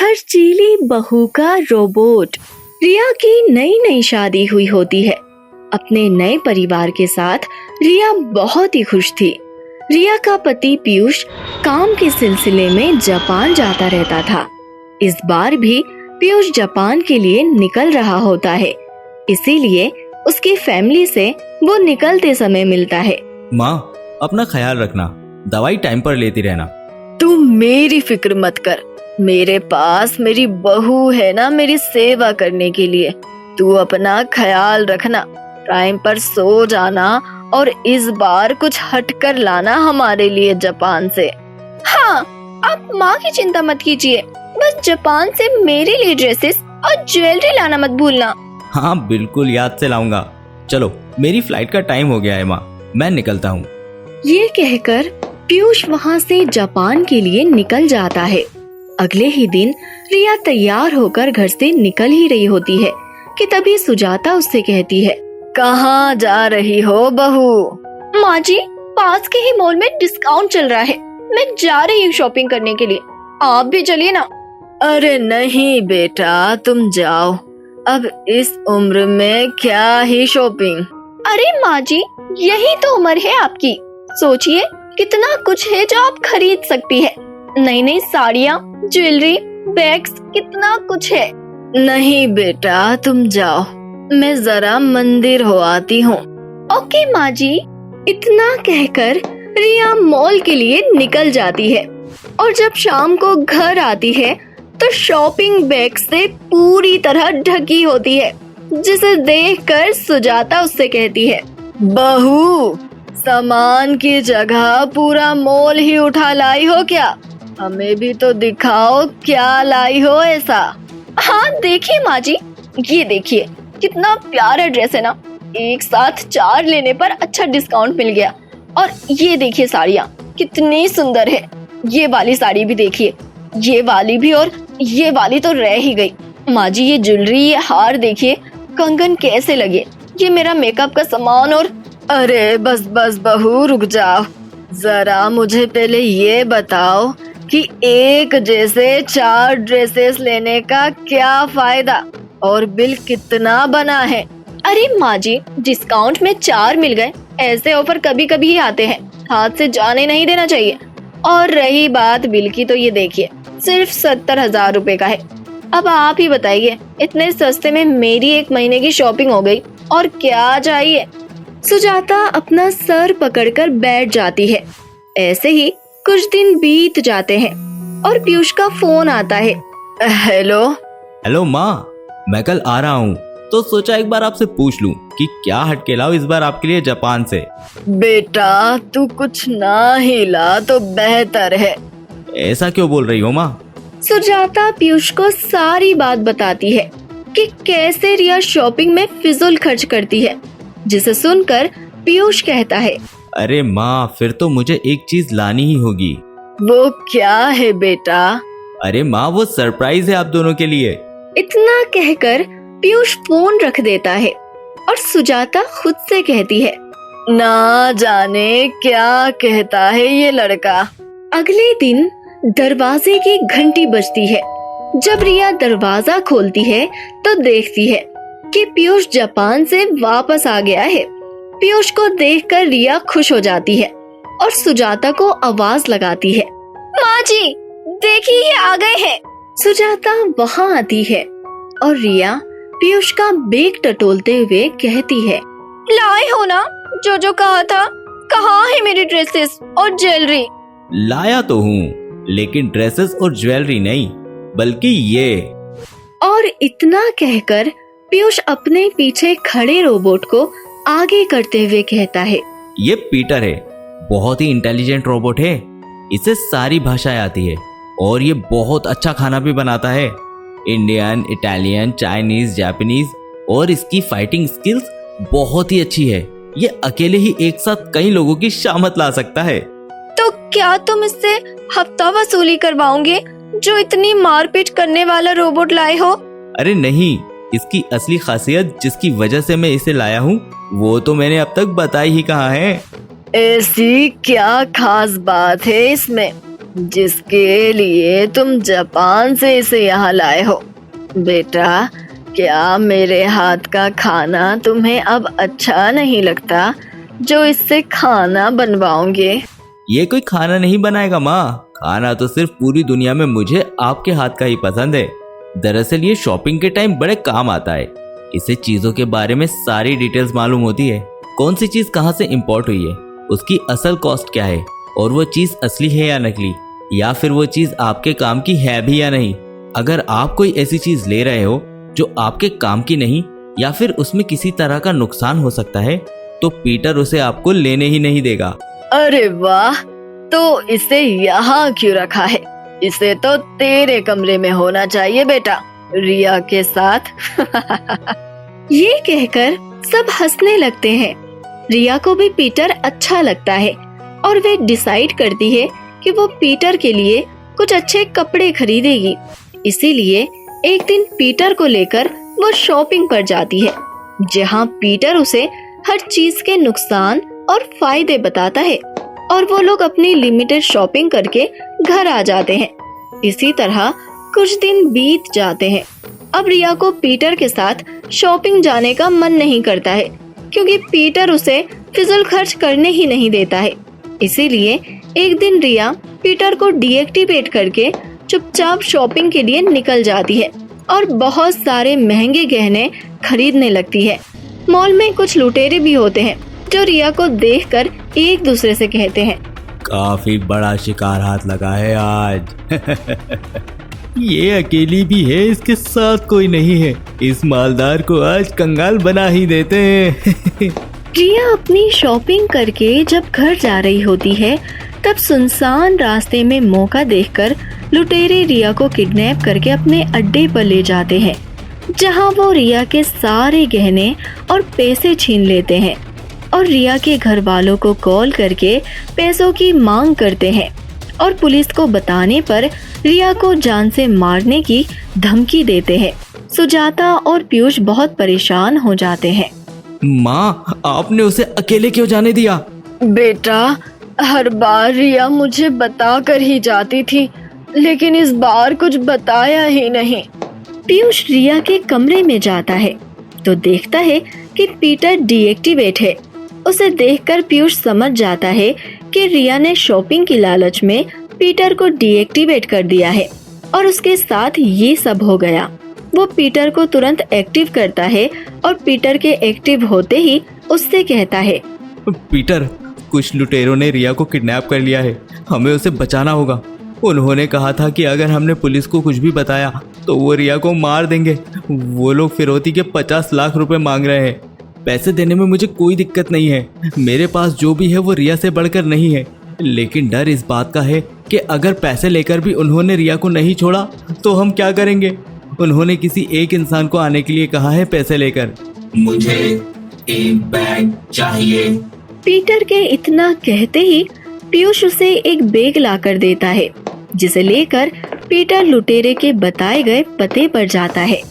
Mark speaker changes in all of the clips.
Speaker 1: खर्चीली बहू का रोबोट। रिया की नई नई शादी हुई होती है। अपने नए परिवार के साथ रिया बहुत ही खुश थी। रिया का पति पीयूष काम के सिलसिले में जापान जाता रहता था। इस बार भी पीयूष जापान के लिए निकल रहा होता है, इसीलिए उसकी फैमिली से वो निकलते समय मिलता है।
Speaker 2: माँ, अपना ख्याल रखना, दवाई टाइम पर लेती रहना।
Speaker 1: तुम मेरी फिक्र मत कर, मेरे पास मेरी बहू है ना मेरी सेवा करने के लिए। तू अपना ख्याल रखना, टाइम पर सो जाना और इस बार कुछ हटकर लाना हमारे लिए जापान से। हाँ, आप माँ की चिंता मत कीजिए, बस जापान से मेरे लिए ड्रेसेस और ज्वेलरी लाना मत भूलना।
Speaker 2: हाँ बिल्कुल, याद से लाऊंगा। चलो, मेरी फ्लाइट का टाइम हो गया है माँ, मैं निकलता हूँ।
Speaker 1: ये कहकर पीयूष वहाँ से जापान के लिए निकल जाता है। अगले ही दिन रिया तैयार होकर घर से निकल ही रही होती है कि तभी सुजाता उससे कहती है, कहाँ जा रही हो बहू? माँ जी, पास के ही मॉल में डिस्काउंट चल रहा है, मैं जा रही हूँ शॉपिंग करने के लिए, आप भी चलिए ना। अरे नहीं बेटा, तुम जाओ, अब इस उम्र में क्या ही शॉपिंग। अरे माँ जी, यही तो उम्र है आपकी, सोचिए कितना कुछ है जो आप खरीद सकती है। नई नई साड़ियाँ, ज्वेलरी, बैग्स, कितना कुछ है। नहीं बेटा, तुम जाओ, मैं जरा मंदिर हो आती हूँ। ओके माँ जी। इतना कहकर रिया मॉल के लिए निकल जाती है और जब शाम को घर आती है तो शॉपिंग बैग से पूरी तरह ढकी होती है, जिसे देखकर सुजाता उससे कहती है, बहू, सामान की जगह पूरा मॉल ही उठा लाई हो क्या? हमें भी तो दिखाओ क्या लाई हो ऐसा। हाँ देखिए माँ जी, ये देखिए कितना प्यारा ड्रेस है ना, एक साथ 4 लेने पर अच्छा डिस्काउंट मिल गया। और ये देखिए साड़ियाँ कितनी सुंदर है, ये वाली साड़ी भी देखिए, ये वाली भी, और ये वाली तो रह ही गई। माँ जी ये ज्वेलरी, ये हार देखिए, कंगन कैसे लगे, ये मेरा मेकअप का सामान। और अरे बस बस बहू, रुक जाओ जरा, मुझे पहले ये बताओ कि एक जैसे 4 ड्रेसेस लेने का क्या फायदा और बिल कितना बना है? अरे माँ जी, डिस्काउंट में 4 मिल गए, ऐसे ऑफर कभी कभी ही आते हैं, हाथ से जाने नहीं देना चाहिए। और रही बात बिल की, तो ये देखिए सिर्फ 70,000 रुपए का है। अब आप ही बताइए, इतने सस्ते में मेरी 1 महीने की शॉपिंग हो गई, और क्या चाहिए। सुजाता अपना सर पकड़कर बैठ जाती है। ऐसे ही कुछ दिन बीत जाते हैं और पीयूष का फोन आता है। हेलो
Speaker 2: माँ, मैं कल आ रहा हूँ, तो सोचा एक बार आपसे पूछ लूँ कि क्या हटके लाओ इस बार आपके लिए जापान से।
Speaker 1: बेटा, तू कुछ ना ही ला तो बेहतर है।
Speaker 2: ऐसा क्यों बोल रही हो माँ?
Speaker 1: सुजाता पीयूष को सारी बात बताती है कि कैसे रिया शॉपिंग में फिजूल खर्च करती है, जिसे सुनकर पीयूष कहता है,
Speaker 2: अरे माँ, फिर तो मुझे एक चीज लानी ही होगी।
Speaker 1: वो क्या है बेटा?
Speaker 2: अरे माँ, वो सरप्राइज है आप दोनों के लिए।
Speaker 1: इतना कहकर पीयूष फोन रख देता है और सुजाता खुद से कहती है, ना जाने क्या कहता है ये लड़का। अगले दिन दरवाजे की घंटी बजती है। जब रिया दरवाजा खोलती है तो देखती है कि पीयूष जापान से वापस आ गया है। पीयूष को देखकर रिया खुश हो जाती है और सुजाता को आवाज लगाती है, माँ जी देखिए, ये आ गए हैं। सुजाता वहाँ आती है और रिया पीयूष का बैग टटोलते हुए कहती है, लाए हो ना जो कहा था? कहाँ है मेरी ड्रेसेस और ज्वेलरी?
Speaker 2: लाया तो हूँ, लेकिन ड्रेसेस और ज्वेलरी नहीं, बल्कि ये।
Speaker 1: और इतना कहकर पीयूष अपने पीछे खड़े रोबोट को आगे करते हुए कहता है,
Speaker 2: ये पीटर है, बहुत ही इंटेलिजेंट रोबोट है, इसे सारी भाषाएं आती है और ये बहुत अच्छा खाना भी बनाता है, इंडियन, इटालियन, चाइनीज, जापानीज, और इसकी फाइटिंग स्किल्स बहुत ही अच्छी है। ये अकेले ही एक साथ कई लोगों की शामत ला सकता है।
Speaker 1: तो क्या तुम इससे हफ्ता वसूली करवाओगे जो इतनी मारपीट करने वाला रोबोट लाए हो?
Speaker 2: अरे नहीं, इसकी असली खासियत जिसकी वजह से मैं इसे लाया हूँ वो तो मैंने अब तक बताई ही कहाँ है।
Speaker 1: ऐसी क्या खास बात है इसमें? जिसके लिए तुम जापान से इसे यहाँ लाए हो। बेटा, क्या मेरे हाथ का खाना तुम्हें अब अच्छा नहीं लगता जो इससे खाना बनवाओगे?
Speaker 2: ये कोई खाना नहीं बनाएगा माँ, खाना तो सिर्फ पूरी दुनिया में मुझे आपके हाथ का ही पसंद है। दरअसल ये शॉपिंग के टाइम बड़े काम आता है। इससे चीजों के बारे में सारी डिटेल्स मालूम होती है, कौन सी चीज कहाँ से इंपोर्ट हुई है, उसकी असल कॉस्ट क्या है, और वो चीज असली है या नकली, या फिर वो चीज आपके काम की है भी या नहीं। अगर आप कोई ऐसी चीज ले रहे हो जो आपके काम की नहीं या फिर उसमें किसी तरह का नुकसान हो सकता है, तो पीटर उसे आपको लेने ही नहीं देगा।
Speaker 1: अरे वाह, तो इसे यहाँ क्यों रखा है? इसे तो तेरे कमरे में होना चाहिए बेटा, रिया के साथ। ये कहकर सब हंसने लगते हैं। रिया को भी पीटर अच्छा लगता है और वे डिसाइड करती है कि वो पीटर के लिए कुछ अच्छे कपड़े खरीदेगी। इसीलिए एक दिन पीटर को लेकर वो शॉपिंग पर जाती है, जहाँ पीटर उसे हर चीज के नुकसान और फायदे बताता है और वो लोग अपनी लिमिटेड शॉपिंग करके घर आ जाते हैं। इसी तरह कुछ दिन बीत जाते हैं। अब रिया को पीटर के साथ शॉपिंग जाने का मन नहीं करता है, क्योंकि पीटर उसे फिजूल खर्च करने ही नहीं देता है। इसीलिए एक दिन रिया पीटर को डीएक्टिवेट करके चुपचाप शॉपिंग के लिए निकल जाती है और बहुत सारे महंगे गहने खरीदने लगती है। मॉल में कुछ लुटेरे भी होते हैं जो रिया को देखकर एक दूसरे से कहते हैं,
Speaker 2: काफी बड़ा शिकार हाथ लगा है आज। ये अकेली भी है, इसके साथ कोई नहीं है। इस मालदार को आज कंगाल बना ही देते हैं।
Speaker 1: रिया अपनी शॉपिंग करके जब घर जा रही होती है, तब सुनसान रास्ते में मौका देखकर लुटेरे रिया को किडनैप करके अपने अड्डे पर ले जाते हैं, जहां वो रिया के सारे गहने और पैसे छीन लेते हैं और रिया के घर वालों को कॉल करके पैसों की मांग करते हैं और पुलिस को बताने पर रिया को जान से मारने की धमकी देते हैं। सुजाता और पीयूष बहुत परेशान हो जाते हैं।
Speaker 2: माँ, आपने उसे अकेले क्यों जाने दिया?
Speaker 1: बेटा, हर बार रिया मुझे बता कर ही जाती थी, लेकिन इस बार कुछ बताया ही नहीं। पीयूष रिया के कमरे में जाता है तो देखता है कि पीटर डीएक्टिवेट है। उसे देखकर पीयूष समझ जाता है कि रिया ने शॉपिंग की लालच में पीटर को डीएक्टिवेट कर दिया है और उसके साथ ये सब हो गया। वो पीटर को तुरंत एक्टिव करता है और पीटर के एक्टिव होते ही उससे कहता है,
Speaker 2: पीटर, कुछ लुटेरों ने रिया को किडनैप कर लिया है, हमें उसे बचाना होगा। उन्होंने कहा था कि अगर हमने पुलिस को कुछ भी बताया तो वो रिया को मार देंगे। वो लोग फिरौती के 50 लाख रुपए मांग रहे हैं। पैसे देने में मुझे कोई दिक्कत नहीं है, मेरे पास जो भी है वो रिया से बढ़कर नहीं है, लेकिन डर इस बात का है कि अगर पैसे लेकर भी उन्होंने रिया को नहीं छोड़ा तो हम क्या करेंगे। उन्होंने किसी एक इंसान को आने के लिए कहा है पैसे लेकर।
Speaker 3: मुझे एक बैग चाहिए।
Speaker 1: पीटर के इतना कहते ही पीयूष उसे एक बैग लाकर देता है, जिसे लेकर पीटर लुटेरे के बताए गए पते पर जाता है।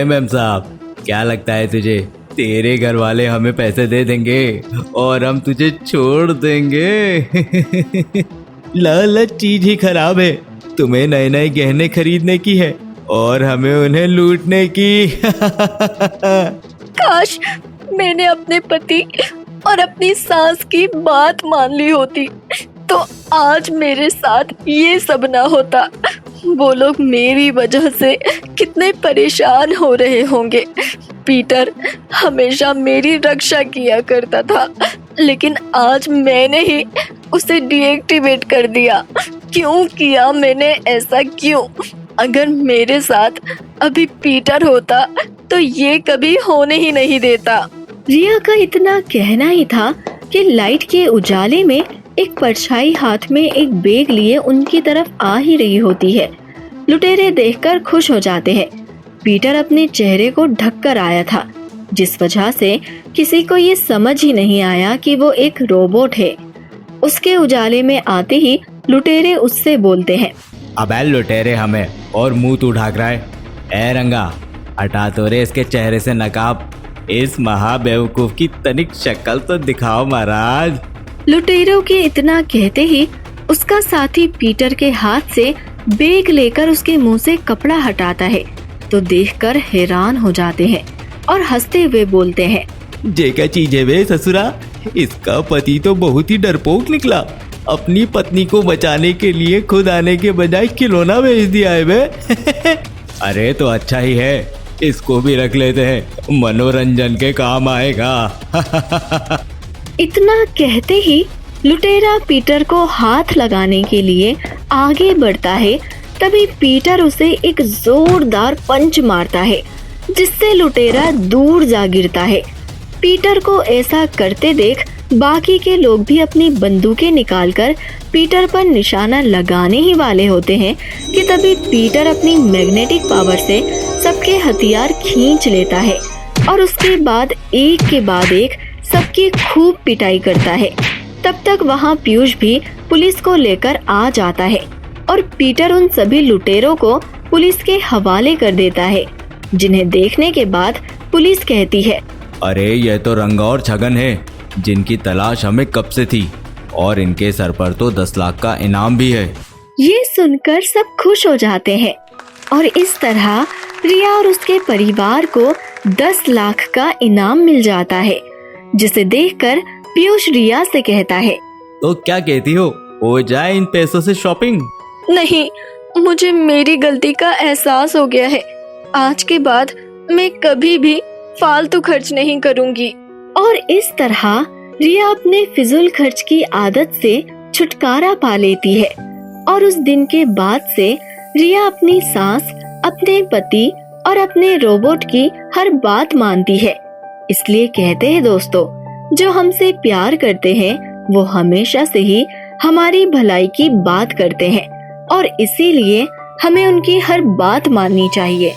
Speaker 2: मैम साहब, क्या लगता है तुझे तेरे घर वाले हमें पैसे दे देंगे और हम तुझे छोड़ देंगे? लालच चीज ही खराब है। तुम्हें नए नए गहने खरीदने की है और हमें उन्हें लूटने की।
Speaker 1: काश मैंने अपने पति और अपनी सास की बात मान ली होती तो आज मेरे साथ ये सब ना होता। वो लोग मेरी वजह से कितने परेशान हो रहे होंगे। पीटर हमेशा मेरी रक्षा किया करता था, लेकिन आज मैंने ही उसे डीएक्टिवेट कर दिया। क्यों किया मैंने ऐसा, क्यों? अगर मेरे साथ अभी पीटर होता तो ये कभी होने ही नहीं देता। रिया का इतना कहना ही था कि लाइट के उजाले में एक परछाई हाथ में एक बैग लिए उनकी तरफ आ ही रही होती है। लुटेरे देखकर खुश हो जाते हैं। पीटर अपने चेहरे को ढक कर आया था, जिस वजह से किसी को ये समझ ही नहीं आया कि वो एक रोबोट है। उसके उजाले में आते ही लुटेरे उससे बोलते हैं,
Speaker 2: अबे लुटेरे हमें और मुंह तू ढाक रहा है। ए रंगा, हटा तो रे इसके चेहरे से नकाब। इस महाबेवकूफ की तनिक शक्ल तो दिखाओ महाराज।
Speaker 1: लुटेरों के इतना कहते ही उसका साथी पीटर के हाथ से बैग लेकर उसके मुंह से कपड़ा हटाता है तो देखकर हैरान हो जाते हैं और हंसते हुए बोलते हैं,
Speaker 2: ये क्या चीज है वे ससुरा, इसका पति तो बहुत ही डरपोक निकला। अपनी पत्नी को बचाने के लिए खुद आने के बजाय खिलौना भेज दिया है वे। अरे तो अच्छा ही है, इसको भी रख लेते हैं, मनोरंजन के काम आएगा।
Speaker 1: इतना कहते ही लुटेरा पीटर को हाथ लगाने के लिए आगे बढ़ता है। तभी पीटर उसे एक जोरदार पंच मारता है जिससे लुटेरा दूर जा गिरता है। पीटर को ऐसा करते देख बाकी के लोग भी अपनी बंदूकें निकालकर पीटर पर निशाना लगाने ही वाले होते हैं कि तभी पीटर अपनी मैग्नेटिक पावर से सबके हथियार खींच लेता है और उसके बाद एक के बाद एक सबकी खूब पिटाई करता है। तब तक वहाँ पीयूष भी पुलिस को लेकर आ जाता है और पीटर उन सभी लुटेरों को पुलिस के हवाले कर देता है, जिन्हें देखने के बाद पुलिस कहती है,
Speaker 2: अरे ये तो रंगा और छगन है, जिनकी तलाश हमें कब से थी, और इनके सर पर तो 10 लाख का इनाम भी है।
Speaker 1: ये सुनकर सब खुश हो जाते हैं और इस तरह रिया और उसके परिवार को 10 लाख का इनाम मिल जाता है, जिसे देखकर पीयूष रिया से कहता है,
Speaker 2: तो क्या कहती हो जाए इन पैसों से शॉपिंग?
Speaker 1: नहीं, मुझे मेरी गलती का एहसास हो गया है। आज के बाद मैं कभी भी फालतू खर्च नहीं करूंगी। और इस तरह रिया अपने फिजूल खर्च की आदत से छुटकारा पा लेती है और उस दिन के बाद से रिया अपनी सास, अपने पति और अपने रोबोट की हर बात मानती है। इसलिए कहते हैं दोस्तों, जो हमसे प्यार करते हैं वो हमेशा से ही हमारी भलाई की बात करते हैं और इसीलिए हमें उनकी हर बात माननी चाहिए।